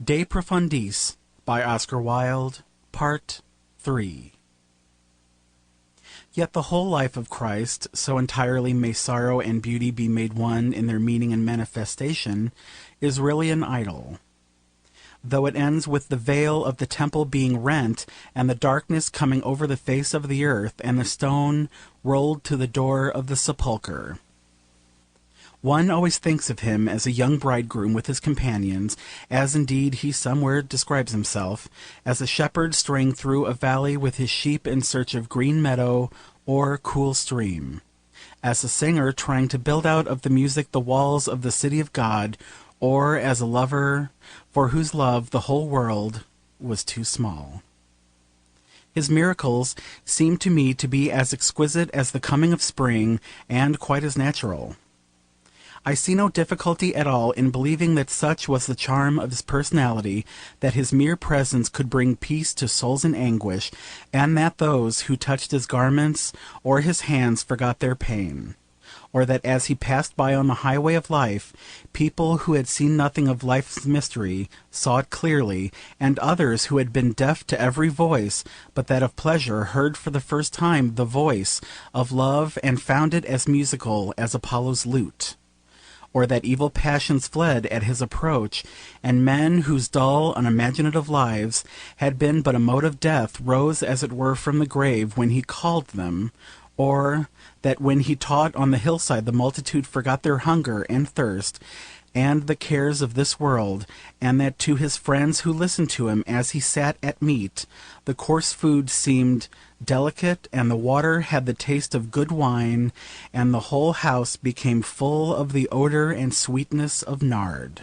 De Profundis by Oscar Wilde, Part 3. Yet the whole life of Christ, so entirely may sorrow and beauty be made one in their meaning and manifestation, is really an idyll. Though it ends with the veil of the temple being rent, and the darkness coming over the face of the earth, and the stone rolled to the door of the sepulchre. One always thinks of him as a young bridegroom with his companions, as indeed he somewhere describes himself, as a shepherd straying through a valley with his sheep in search of green meadow or cool stream, as a singer trying to build out of the music the walls of the city of God, or as a lover for whose love the whole world was too small. His miracles seem to me to be as exquisite as the coming of spring, and quite as natural. I see no difficulty at all in believing that such was the charm of his personality, that his mere presence could bring peace to souls in anguish, and that those who touched his garments or his hands forgot their pain, or that as he passed by on the highway of life, people who had seen nothing of life's mystery saw it clearly, and others who had been deaf to every voice but that of pleasure heard for the first time the voice of love and found it as musical as Apollo's lute. Or that evil passions fled at his approach, and men whose dull, unimaginative lives had been but a mode of death rose as it were from the grave when he called them, or that when he taught on the hillside the multitude forgot their hunger and thirst and the cares of this world, and that to his friends who listened to him as he sat at meat, the coarse food seemed delicate, and the water had the taste of good wine, and the whole house became full of the odour and sweetness of nard.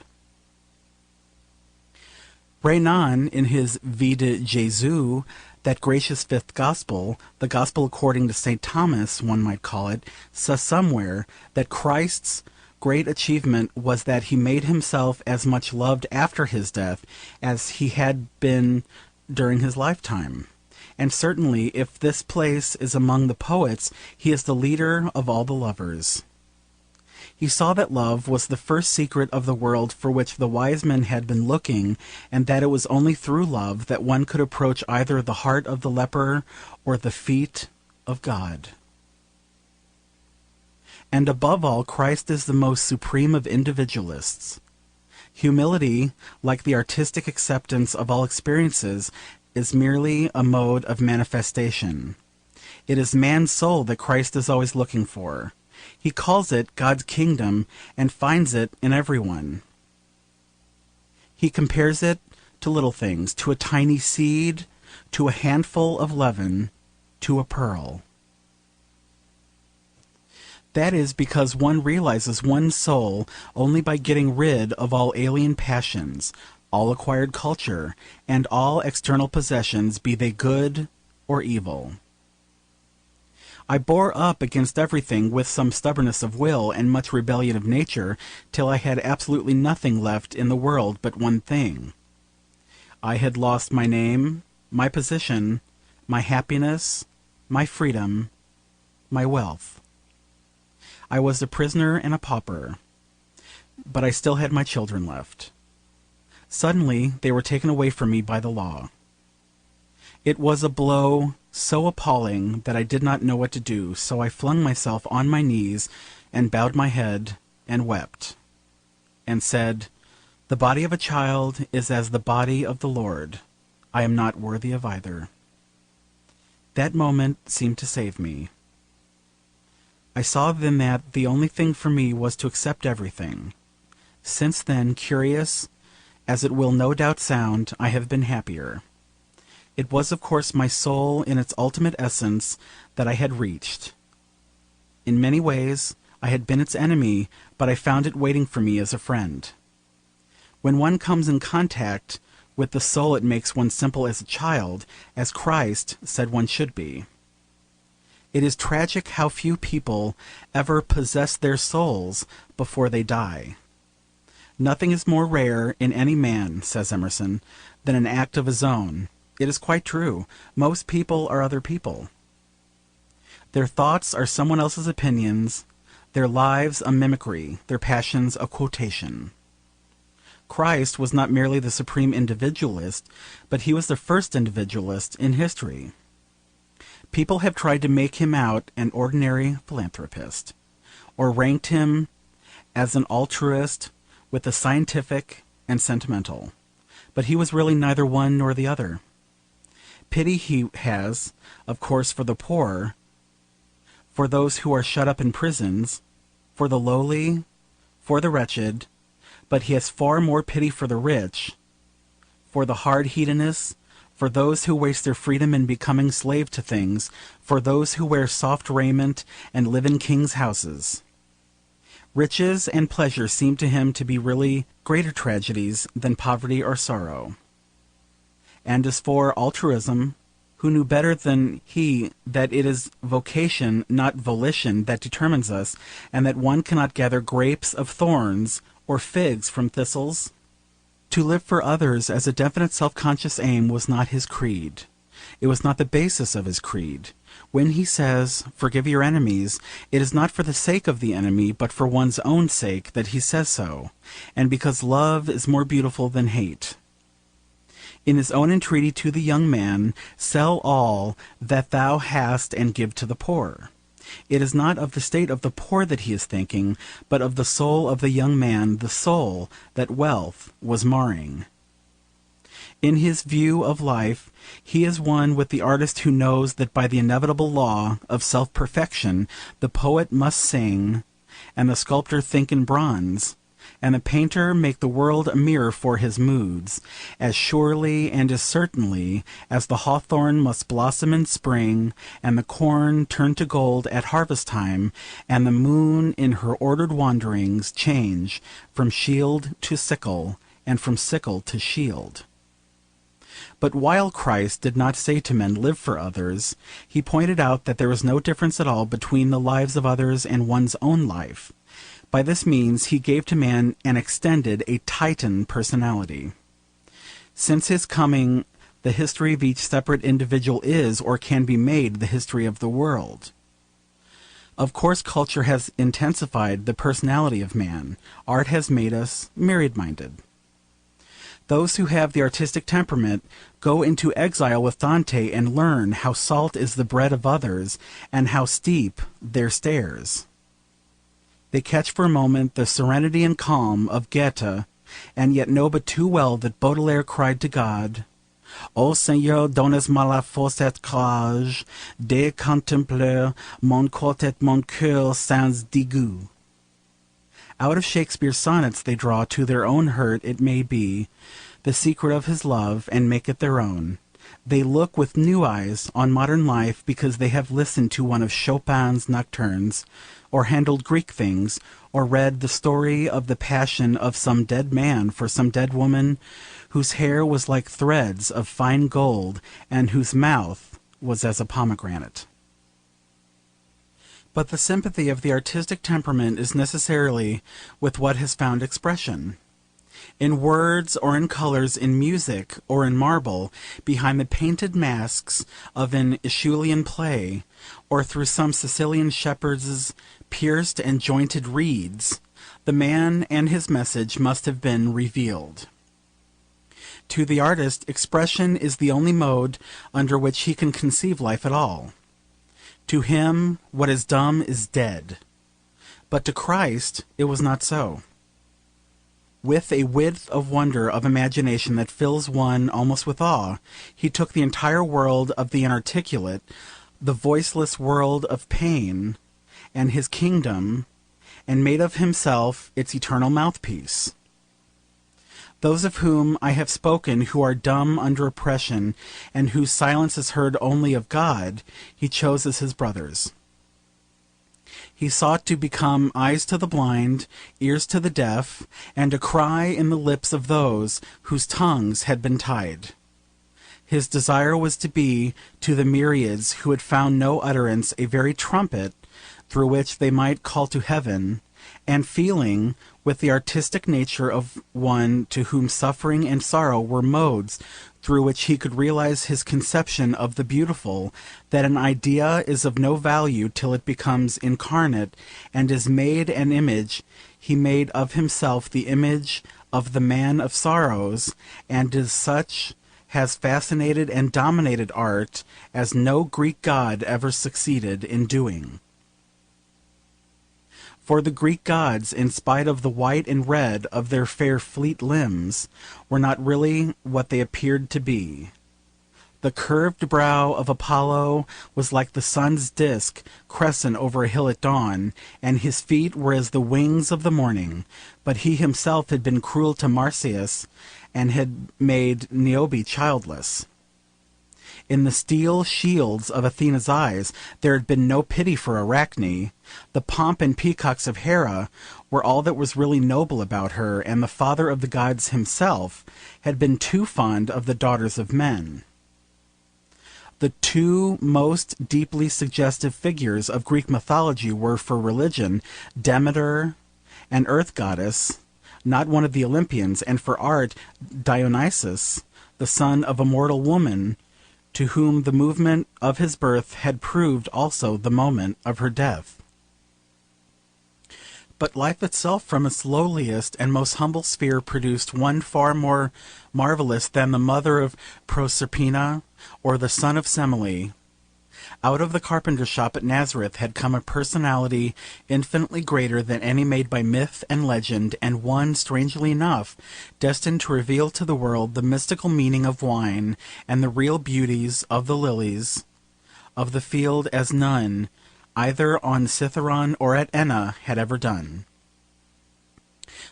Renan, in his Vie de Jésus, that gracious fifth gospel, the gospel according to St. Thomas, one might call it, says somewhere that Christ's great achievement was that he made himself as much loved after his death as he had been during his lifetime. And certainly, if this place is among the poets, he is the leader of all the lovers. He saw that love was the first secret of the world for which the wise men had been looking, and that it was only through love that one could approach either the heart of the leper or the feet of God. And above all, Christ is the most supreme of individualists. Humility, like the artistic acceptance of all experiences, is merely a mode of manifestation. It is man's soul that Christ is always looking for. He calls it God's kingdom, and finds it in everyone. He compares it to little things, to a tiny seed, to a handful of leaven, to a pearl. That is because one realizes one's soul only by getting rid of all alien passions, all acquired culture, and all external possessions, be they good or evil. I bore up against everything with some stubbornness of will and much rebellion of nature, till I had absolutely nothing left in the world but one thing. I had lost my name, my position, my happiness, my freedom, my wealth. I was a prisoner and a pauper, but I still had my children left. Suddenly they were taken away from me by the law. It was a blow so appalling that I did not know what to do, so I flung myself on my knees and bowed my head and wept, and said, "The body of a child is as the body of the Lord. I am not worthy of either." That moment seemed to save me. I saw then that the only thing for me was to accept everything. Since then, curious as it will no doubt sound, I have been happier. It was, of course, my soul in its ultimate essence that I had reached. In many ways I had been its enemy, but I found it waiting for me as a friend. When one comes in contact with the soul, it makes one simple as a child, as Christ said one should be. It is tragic how few people ever possess their souls before they die. Nothing is more rare in any man, says Emerson, than an act of his own. It is quite true. Most people are other people. Their thoughts are someone else's opinions, their lives a mimicry, their passions a quotation. Christ was not merely the supreme individualist, but he was the first individualist in history. People have tried to make him out an ordinary philanthropist, or ranked him as an altruist with the scientific and sentimental, but he was really neither one nor the other. Pity he has, of course, for the poor, for those who are shut up in prisons, for the lowly, for the wretched, but he has far more pity for the rich, for the hard hedonists, for those who waste their freedom in becoming slave to things, for those who wear soft raiment and live in kings' houses. Riches and pleasure seem to him to be really greater tragedies than poverty or sorrow. And as for altruism, who knew better than he that it is vocation, not volition, that determines us, and that one cannot gather grapes of thorns or figs from thistles? To live for others as a definite self-conscious aim was not his creed. It was not the basis of his creed. When he says, "Forgive your enemies," it is not for the sake of the enemy, but for one's own sake that he says so, and because love is more beautiful than hate. In his own entreaty to the young man, "Sell all that thou hast and give to the poor," it is not of the state of the poor that he is thinking, but of the soul of the young man, the soul that wealth was marring. In his view of life, he is one with the artist who knows that by the inevitable law of self-perfection the poet must sing, and the sculptor think in bronze, and the painter make the world a mirror for his moods, as surely and as certainly as the hawthorn must blossom in spring, and the corn turn to gold at harvest time, and the moon in her ordered wanderings change from shield to sickle, and from sickle to shield. But while Christ did not say to men, "Live for others," he pointed out that there is no difference at all between the lives of others and one's own life. By this means he gave to man an extended, a Titan personality. Since his coming, the history of each separate individual is, or can be made, the history of the world. Of course culture has intensified the personality of man. Art has made us myriad-minded. Those who have the artistic temperament go into exile with Dante and learn how salt is the bread of others, and how steep their stairs. They catch for a moment the serenity and calm of Goethe, and yet know but too well that Baudelaire cried to God, "Ô Seigneur, donnes-moi la force et courage de contempler mon corps et mon cœur sans dégoût." Out of Shakespeare's sonnets they draw, to their own hurt it may be, the secret of his love, and make it their own. They look with new eyes on modern life because they have listened to one of Chopin's nocturnes, or handled Greek things, or read the story of the passion of some dead man for some dead woman, whose hair was like threads of fine gold, and whose mouth was as a pomegranate. But the sympathy of the artistic temperament is necessarily with what has found expression. In words, or in colours, in music, or in marble, behind the painted masks of an Aeschylean play, or through some Sicilian shepherd's pierced and jointed reeds, the man and his message must have been revealed. To the artist, expression is the only mode under which he can conceive life at all. To him, what is dumb is dead. But to Christ it was not so. With a width of wonder, of imagination that fills one almost with awe, he took the entire world of the inarticulate, the voiceless world of pain, and his kingdom, and made of himself its eternal mouthpiece. Those of whom I have spoken, who are dumb under oppression, and whose silence is heard only of God, he chose as his brothers. He sought to become eyes to the blind, ears to the deaf, and a cry in the lips of those whose tongues had been tied. His desire was to be, to the myriads who had found no utterance, a very trumpet through which they might call to heaven, and feeling, with the artistic nature of one to whom suffering and sorrow were modes through which he could realize his conception of the beautiful, that an idea is of no value till it becomes incarnate and is made an image, he made of himself the image of the man of sorrows, and as such has fascinated and dominated art as no Greek god ever succeeded in doing. For the Greek gods, in spite of the white and red of their fair fleet limbs, were not really what they appeared to be. The curved brow of Apollo was like the sun's disk crescent over a hill at dawn, and his feet were as the wings of the morning. But he himself had been cruel to Marsyas, and had made Niobe childless. In the steel shields of Athena's eyes there had been no pity for Arachne. The pomp and peacocks of Hera were all that was really noble about her, and the father of the gods himself had been too fond of the daughters of men. The two most deeply suggestive figures of Greek mythology were, for religion, Demeter, an earth goddess, not one of the Olympians, and for art, Dionysus, the son of a mortal woman, to whom the movement of his birth had proved also the moment of her death. But life itself, from its lowliest and most humble sphere, produced one far more marvellous than the mother of Proserpina or the son of Semele. Out of the carpenter shop at Nazareth had come a personality infinitely greater than any made by myth and legend, and one, strangely enough, destined to reveal to the world the mystical meaning of wine and the real beauties of the lilies of the field as none, either on Cithaeron or at Enna, had ever done.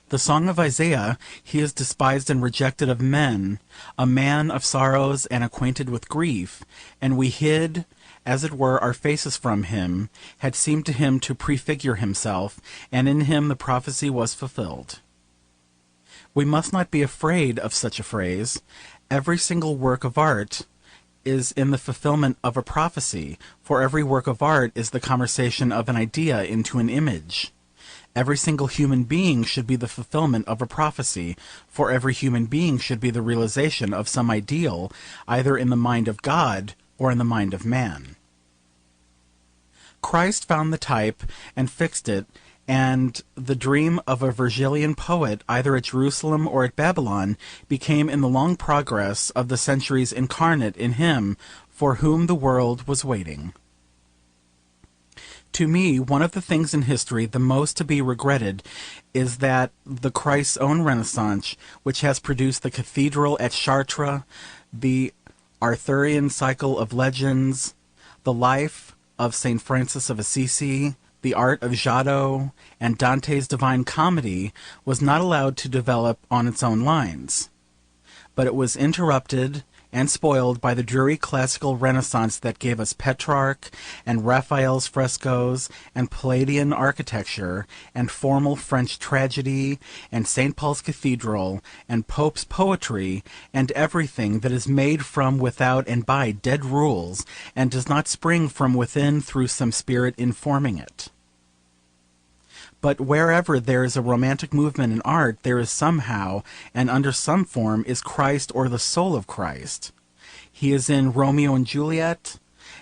The song of Isaiah, "He is despised and rejected of men, a man of sorrows and acquainted with grief, and we hid, as it were, our faces from him," had seemed to him to prefigure himself, and in him the prophecy was fulfilled. We must not be afraid of such a phrase. Every single work of art is in the fulfilment of a prophecy, for every work of art is the conversion of an idea into an image. Every single human being should be the fulfilment of a prophecy, for every human being should be the realization of some ideal, either in the mind of God or in the mind of man. Christ found the type and fixed it, and the dream of a Virgilian poet, either at Jerusalem or at Babylon, became in the long progress of the centuries incarnate in him for whom the world was waiting. To me, one of the things in history the most to be regretted is that the Christ's own Renaissance, which has produced the cathedral at Chartres, the Arthurian cycle of legends, the life of St. Francis of Assisi, the art of Giotto, and Dante's Divine Comedy, was not allowed to develop on its own lines. But it was interrupted and spoiled by the dreary classical Renaissance that gave us Petrarch and Raphael's frescoes and Palladian architecture and formal French tragedy and St. Paul's Cathedral and Pope's poetry and everything that is made from without and by dead rules and does not spring from within through some spirit informing it. But wherever there is a romantic movement in art, there is somehow, and under some form, is Christ or the soul of Christ. He is in Romeo and Juliet,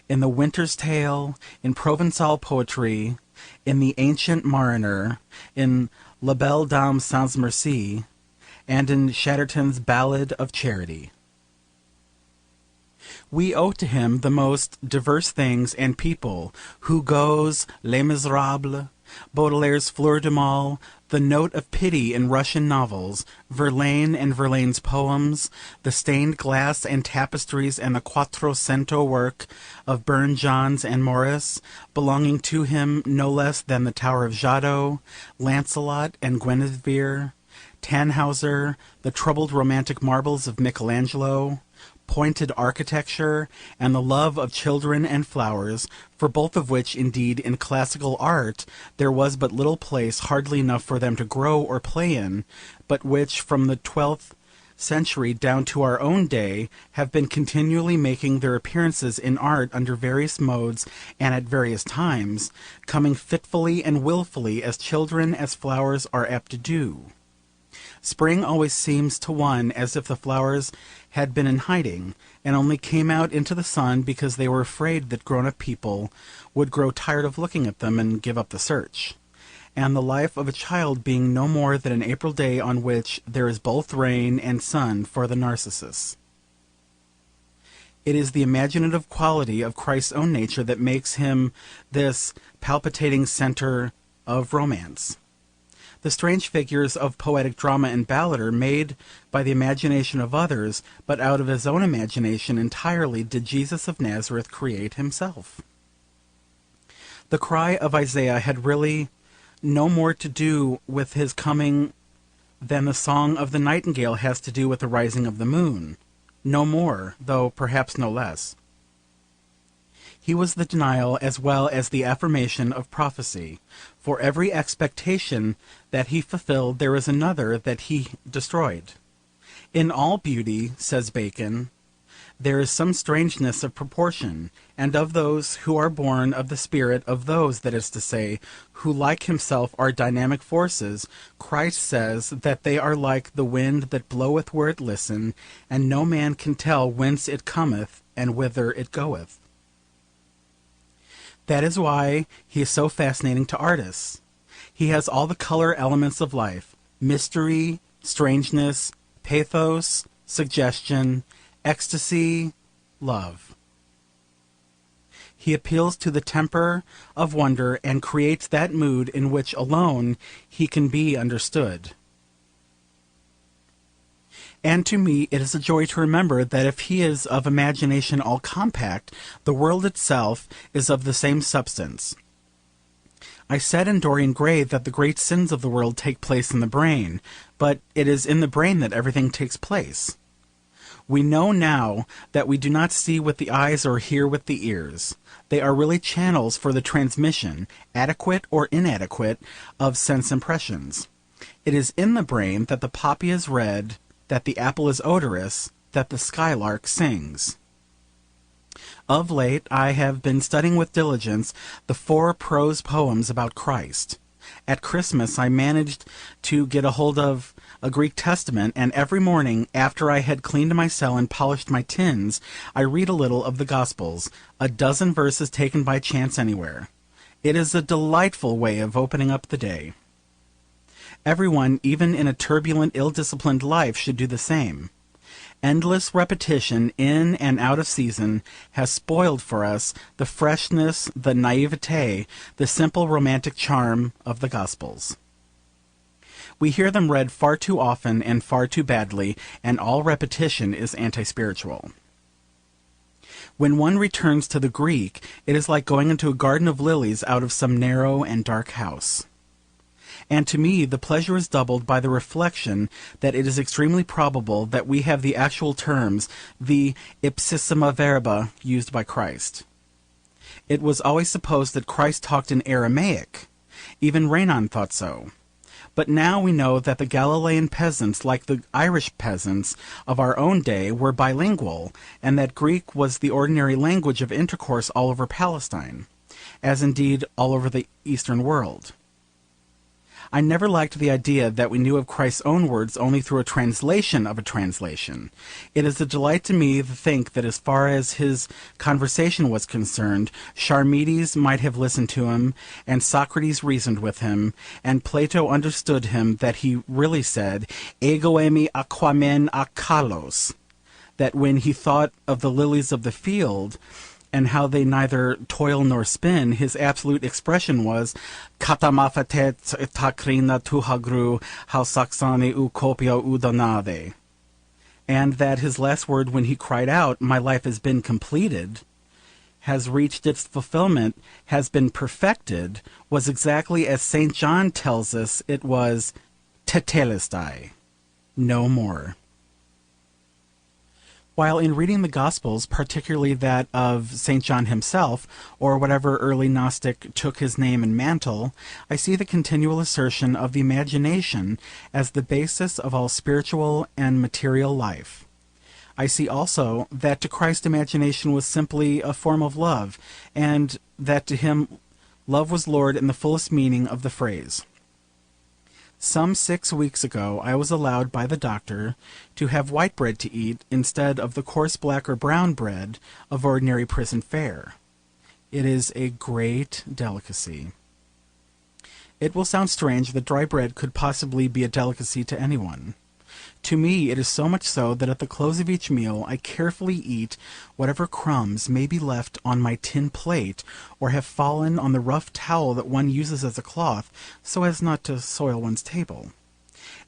in The Winter's Tale, in Provençal poetry, in The Ancient Mariner, in La Belle Dame sans Merci, and in Chatterton's Ballad of Charity. We owe to him the most diverse things and people, Hugo's Les Miserables, Baudelaire's Fleur de Mal, the note of pity in Russian novels, Verlaine and Verlaine's poems, the stained glass and tapestries and the Quattrocento work of Burne-Jones and Morris, belonging to him no less than the Tower of Giotto, Lancelot and Guinevere, Tannhauser, the troubled romantic marbles of Michelangelo, pointed architecture, and the love of children and flowers, for both of which, indeed, in classical art there was but little place, hardly enough for them to grow or play in, but which, from the 12th century down to our own day, have been continually making their appearances in art under various modes and at various times, coming fitfully and wilfully as children as flowers are apt to do. Spring always seems to one as if the flowers had been in hiding, and only came out into the sun because they were afraid that grown-up people would grow tired of looking at them and give up the search. and the life of a child being no more than an April day on which there is both rain and sun for the Narcissus. It is the imaginative quality of Christ's own nature that makes him this palpitating centre of romance. The strange figures of poetic drama and ballad are made by the imagination of others, but out of his own imagination entirely did Jesus of Nazareth create himself. The cry of Isaiah had really no more to do with his coming than the song of the nightingale has to do with the rising of the moon. No more, though perhaps no less. He was the denial as well as the affirmation of prophecy. For every expectation that he fulfilled, there is another that he destroyed. In all beauty, says Bacon, there is some strangeness of proportion, and of those who are born of the spirit, of those, that is to say, who like himself are dynamic forces, Christ says that they are like the wind that bloweth where it listeth, and no man can tell whence it cometh and whither it goeth. That is why he is so fascinating to artists. He has all the colour elements of life: mystery, strangeness, pathos, suggestion, ecstasy, love. He appeals to the temper of wonder and creates that mood in which alone he can be understood. And to me it is a joy to remember that if he is of imagination all compact, the world itself is of the same substance. I said in Dorian Gray that the great sins of the world take place in the brain, but it is in the brain that everything takes place. We know now that we do not see with the eyes or hear with the ears. They are really channels for the transmission, adequate or inadequate, of sense impressions. It is in the brain that the poppy is red, that the apple is odorous, that the skylark sings. Of late I have been studying with diligence the 4 prose poems about Christ. At Christmas I managed to get a hold of a Greek Testament, and every morning, after I had cleaned my cell and polished my tins, I read a little of the Gospels, a dozen verses taken by chance anywhere. It is a delightful way of opening up the day. Everyone, even in a turbulent, ill-disciplined life, should do the same. Endless repetition, in and out of season, has spoiled for us the freshness, the naivete, the simple romantic charm of the Gospels. We hear them read far too often and far too badly, and all repetition is anti-spiritual. When one returns to the Greek, it is like going into a garden of lilies out of some narrow and dark house. And to me the pleasure is doubled by the reflection that it is extremely probable that we have the actual terms, the ipsissima verba, used by Christ. It was always supposed that Christ talked in Aramaic. Even Renan thought so. But now we know that the Galilean peasants, like the Irish peasants of our own day, were bilingual, and that Greek was the ordinary language of intercourse all over Palestine, as indeed all over the Eastern world. I never liked the idea that we knew of Christ's own words only through a translation of a translation. It is a delight to me to think that as far as his conversation was concerned, Charmides might have listened to him, and Socrates reasoned with him, and Plato understood him, that he really said, ego eimi aquamen akalos, that when he thought of the lilies of the field, and how they neither toil nor spin, his absolute expression was katamafatet takrina tuhagru hausaksani ukopio udanade, and that his last word when he cried out, my life has been completed, has reached its fulfillment, has been perfected, was exactly as St. John tells us it was, tetelestai, no more. While in reading the Gospels, particularly that of St. John himself, or whatever early Gnostic took his name and mantle, I see the continual assertion of the imagination as the basis of all spiritual and material life. I see also that to Christ imagination was simply a form of love, and that to him love was Lord in the fullest meaning of the phrase. Some 6 weeks ago I was allowed by the doctor to have white bread to eat instead of the coarse black or brown bread of ordinary prison fare. It is a great delicacy. It will sound strange that dry bread could possibly be a delicacy to anyone. To me it is so much so that at the close of each meal I carefully eat whatever crumbs may be left on my tin plate, or have fallen on the rough towel that one uses as a cloth, so as not to soil one's table.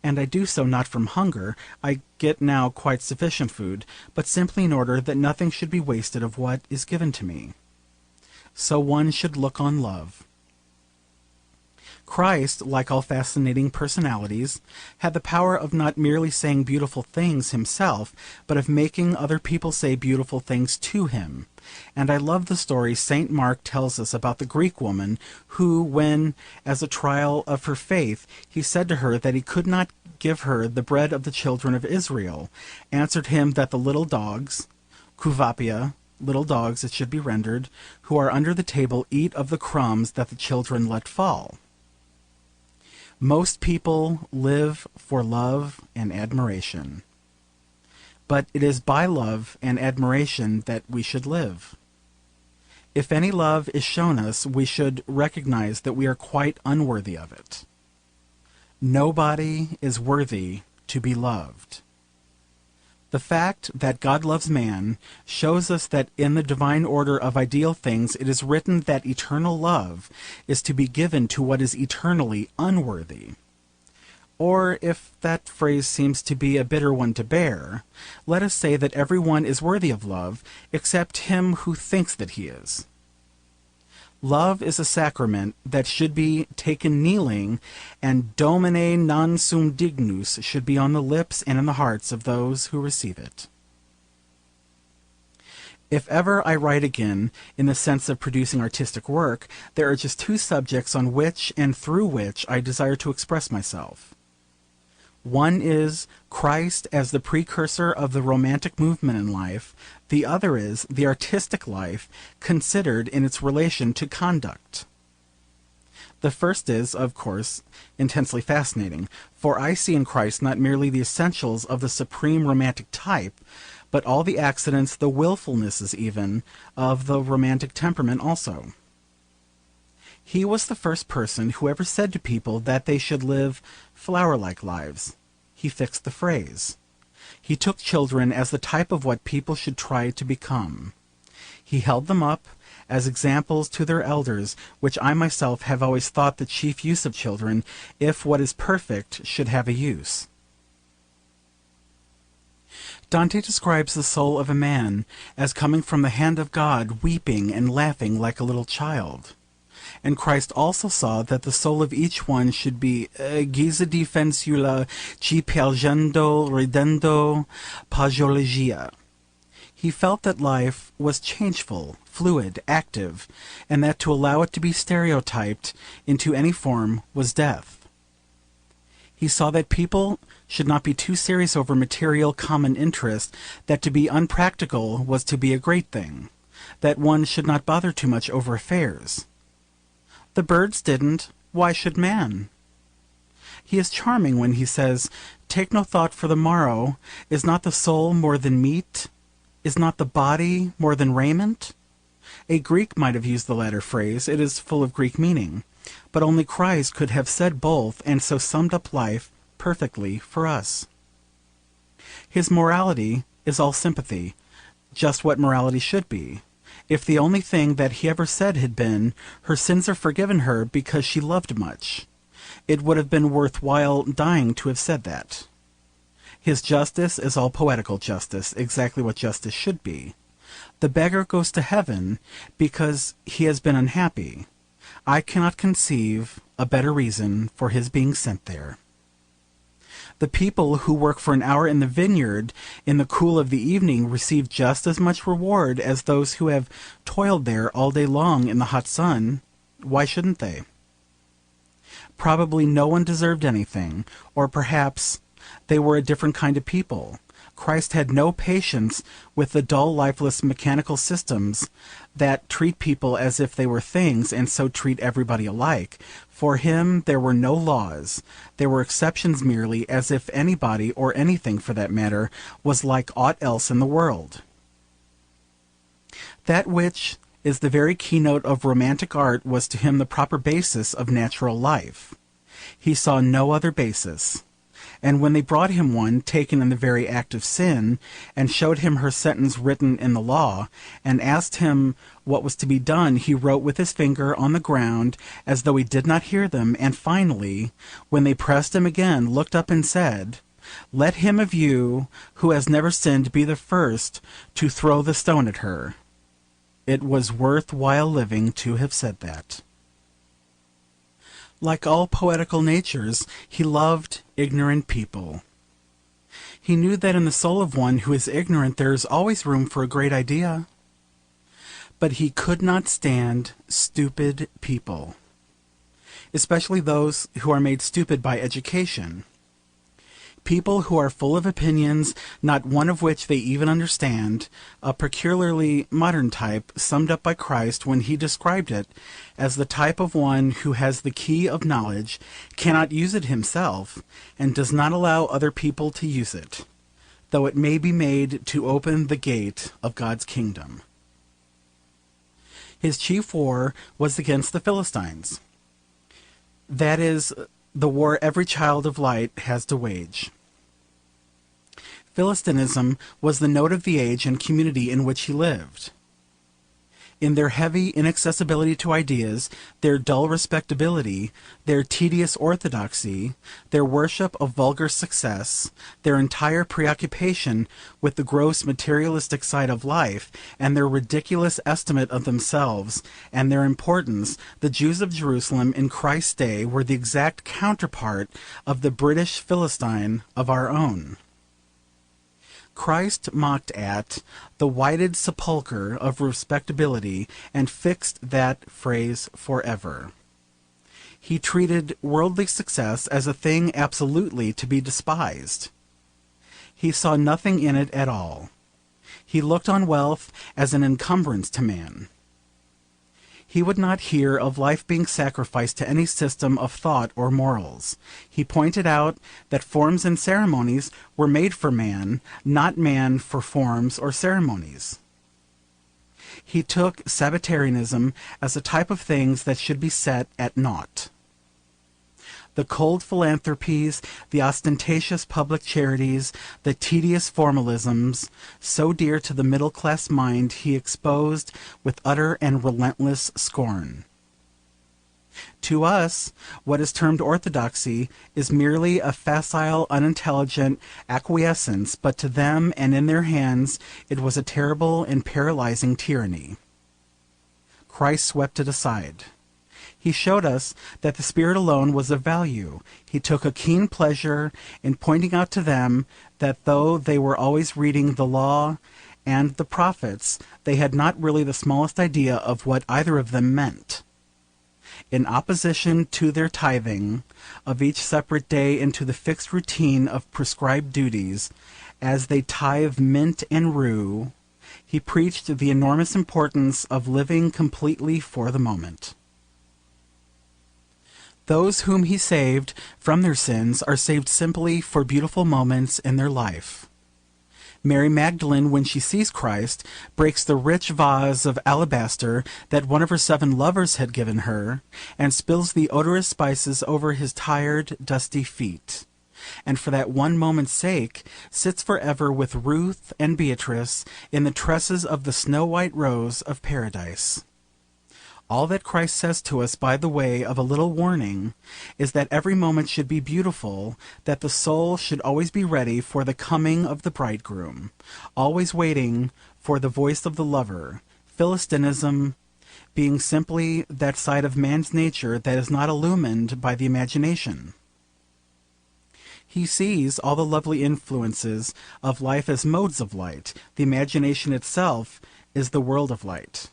And I do so not from hunger, I get now quite sufficient food, but simply in order that nothing should be wasted of what is given to me. So one should look on love. Christ, like all fascinating personalities, had the power of not merely saying beautiful things himself, but of making other people say beautiful things to him. And I love the story St. Mark tells us about the Greek woman who, when, as a trial of her faith, he said to her that he could not give her the bread of the children of Israel, answered him that the little dogs, kuvapia, little dogs it should be rendered, who are under the table eat of the crumbs that the children let fall. Most people live for love and admiration. But it is by love and admiration that we should live. If any love is shown us, we should recognize that we are quite unworthy of it. Nobody is worthy to be loved. The fact that God loves man shows us that in the divine order of ideal things it is written that eternal love is to be given to what is eternally unworthy. Or, if that phrase seems to be a bitter one to bear, let us say that every one is worthy of love, except him who thinks that he is. Love is a sacrament that should be taken kneeling, and Domine non sum dignus should be on the lips and in the hearts of those who receive it. If ever I write again, in the sense of producing artistic work, there are just two subjects on which and through which I desire to express myself. One is Christ as the precursor of the romantic movement in life, the other is the artistic life considered in its relation to conduct. The first is, of course, intensely fascinating, for I see in Christ not merely the essentials of the supreme romantic type, but all the accidents, the willfulnesses even, of the romantic temperament also. He was the first person who ever said to people that they should live flower-like lives. He fixed the phrase. He took children as the type of what people should try to become. He held them up as examples to their elders, which I myself have always thought the chief use of children, if what is perfect should have a use. Dante describes the soul of a man as coming from the hand of God, weeping and laughing like a little child. And Christ also saw that the soul of each one should be guisa di fanciulla ci piangendo ridendo pagiologia. He felt that life was changeful, fluid, active, and that to allow it to be stereotyped into any form was death. He saw that people should not be too serious over material common interest, that to be unpractical was to be a great thing, that one should not bother too much over affairs. The birds didn't, why should man? He is charming when he says, "Take no thought for the morrow. Is not the soul more than meat? Is not the body more than raiment?" A Greek might have used the latter phrase, it is full of Greek meaning, but only Christ could have said both, and so summed up life perfectly for us. His morality is all sympathy, just what morality should be. If the only thing that he ever said had been, "Her sins are forgiven her because she loved much," it would have been worth while dying to have said that. His justice is all poetical justice, exactly what justice should be. The beggar goes to heaven because he has been unhappy. I cannot conceive a better reason for his being sent there. The people who work for an hour in the vineyard in the cool of the evening receive just as much reward as those who have toiled there all day long in the hot sun. Why shouldn't they? Probably no one deserved anything, or perhaps they were a different kind of people. Christ had no patience with the dull, lifeless, mechanical systems that treat people as if they were things, and so treat everybody alike. For him there were no laws. There were exceptions merely, as if anybody, or anything for that matter, was like aught else in the world. That which is the very keynote of romantic art, was to him the proper basis of natural life. He saw no other basis. And when they brought him one, taken in the very act of sin, and showed him her sentence written in the law, and asked him what was to be done, he wrote with his finger on the ground, as though he did not hear them, and finally, when they pressed him again, looked up and said, "Let him of you who has never sinned be the first to throw the stone at her." It was worth while living to have said that. Like all poetical natures, he loved ignorant people. He knew that in the soul of one who is ignorant there is always room for a great idea. But he could not stand stupid people, especially those who are made stupid by education. People who are full of opinions, not one of which they even understand, a peculiarly modern type, summed up by Christ when he described it as the type of one who has the key of knowledge, cannot use it himself, and does not allow other people to use it, though it may be made to open the gate of God's kingdom. His chief war was against the Philistines. That is the war every child of light has to wage. Philistinism was the note of the age and community in which he lived. In their heavy inaccessibility to ideas, their dull respectability, their tedious orthodoxy, their worship of vulgar success, their entire preoccupation with the gross materialistic side of life, and their ridiculous estimate of themselves and their importance, the Jews of Jerusalem in Christ's day were the exact counterpart of the British Philistine of our own. Christ mocked at the whited sepulchre of respectability and fixed that phrase forever. He treated worldly success as a thing absolutely to be despised. He saw nothing in it at all. He looked on wealth as an encumbrance to man. He would not hear of life being sacrificed to any system of thought or morals. He pointed out that forms and ceremonies were made for man, not man for forms or ceremonies. He took Sabbatarianism as a type of things that should be set at naught. The cold philanthropies, the ostentatious public charities, the tedious formalisms, so dear to the middle-class mind, he exposed with utter and relentless scorn. To us, what is termed orthodoxy is merely a facile, unintelligent acquiescence, but to them and in their hands it was a terrible and paralyzing tyranny. Christ swept it aside. He showed us that the Spirit alone was of value. He took a keen pleasure in pointing out to them that though they were always reading the law and the prophets, they had not really the smallest idea of what either of them meant. In opposition to their tithing of each separate day into the fixed routine of prescribed duties, as they tithe mint and rue, he preached the enormous importance of living completely for the moment. Those whom he saved from their sins are saved simply for beautiful moments in their life. Mary Magdalene, when she sees Christ, breaks the rich vase of alabaster that one of her 7 lovers had given her, and spills the odorous spices over his tired, dusty feet, and for that one moment's sake sits forever with Ruth and Beatrice in the tresses of the snow-white rose of paradise. All that Christ says to us by the way of a little warning is that every moment should be beautiful, that the soul should always be ready for the coming of the bridegroom, always waiting for the voice of the lover, Philistinism being simply that side of man's nature that is not illumined by the imagination. He sees all the lovely influences of life as modes of light. The imagination itself is the world of light.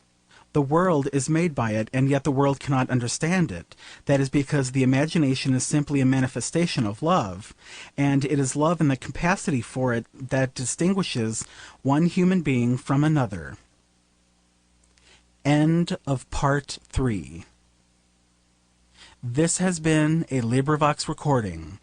The world is made by it, and yet the world cannot understand it. That is because the imagination is simply a manifestation of love, and it is love and the capacity for it that distinguishes one human being from another. End of Part 3. This has been a LibriVox recording.